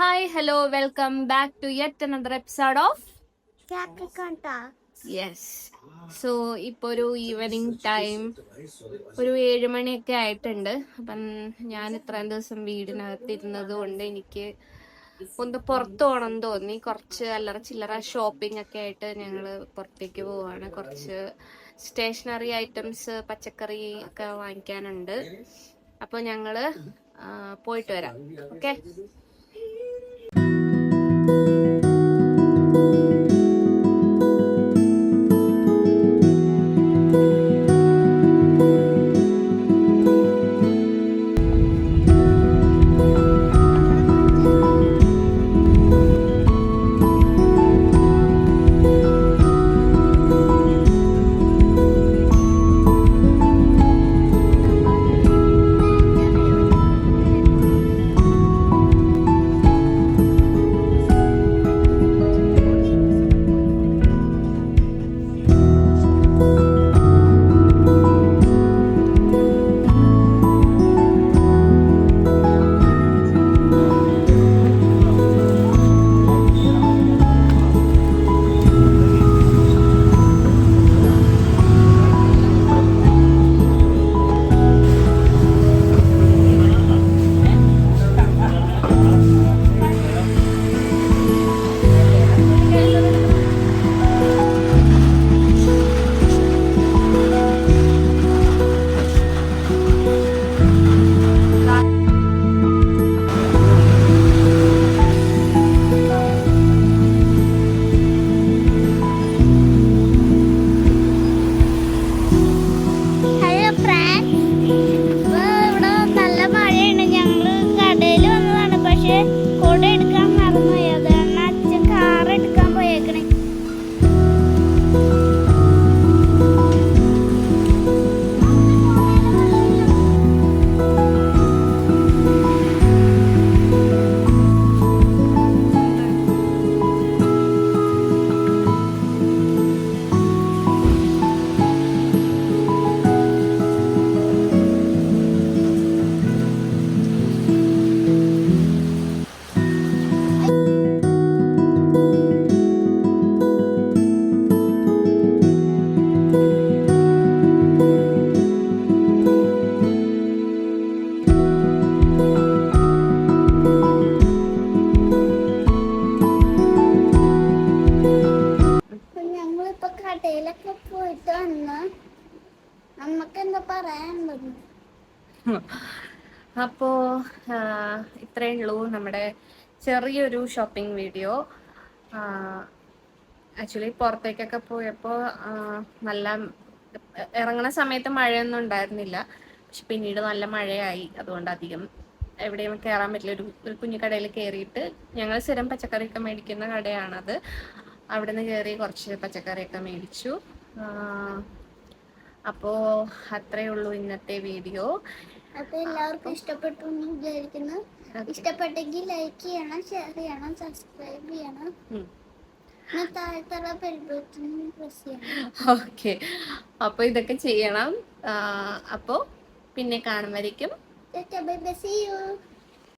Hi, hello, welcome back to yet another episode of yes. So ഇപ്പോൾ ഒരു evening time, ഒരു 7 മണിയൊക്കെ ആയിട്ടുണ്ട്. അപ്പം ഞാൻ ഇത്രയും ദിവസം വീടിനകത്തിരുന്നത് കൊണ്ട് എനിക്ക് ഒന്ന് പുറത്തു പോകണം തോന്നി. കുറച്ച് അല്ലറ ചില്ലറ ഷോപ്പിംഗ് ഒക്കെ ആയിട്ട് ഞങ്ങൾ പുറത്തേക്ക് പോവാണ്. കുറച്ച് സ്റ്റേഷനറി ഐറ്റംസ്, പച്ചക്കറി ഒക്കെ വാങ്ങിക്കാനുണ്ട്. അപ്പോൾ ഞങ്ങൾ പോയിട്ട് വരാം. ഓക്കെ. അപ്പോ ഇത്രയേ ഉള്ളൂ നമ്മുടെ ചെറിയൊരു ഷോപ്പിംഗ് വീഡിയോ. ആക്ച്വലി പുറത്തേക്കൊക്കെ പോയപ്പോൾ നല്ല ഇറങ്ങുന്ന സമയത്ത് മഴയൊന്നും ഉണ്ടായിരുന്നില്ല. പക്ഷെ പിന്നീട് നല്ല മഴയായി. അതുകൊണ്ട് അധികം എവിടെയും കയറാൻ പറ്റില്ല. ഒരു കുഞ്ഞു കടയിൽ കയറിയിട്ട്, ഞങ്ങൾ സ്ഥിരം പച്ചക്കറിയൊക്കെ മേടിക്കുന്ന കടയാണത്. അവിടെ നിന്ന് കയറി കുറച്ച് പച്ചക്കറിയൊക്കെ മേടിച്ചു. അപ്പോൾ അത്രയേ ഉള്ളൂ ഇന്നത്തെ വീഡിയോ. അപ്പോൾ എല്ലാവർക്കും ഇഷ്ടപ്പെട്ടു എന്ന് വിചാരിക്കുന്നു. ഇഷ്ടപ്പെട്ടെങ്കിൽ ലൈക്ക് ചെയ്യണം, ഷെയർ ചെയ്യണം, സബ്സ്ക്രൈബ് ചെയ്യണം. ഓക്കെ. അപ്പോൾ ഇതൊക്കെ ചെയ്യണം. അപ്പോൾ പിന്നെ കാണുമായിരിക്കും. Bye bye, see U.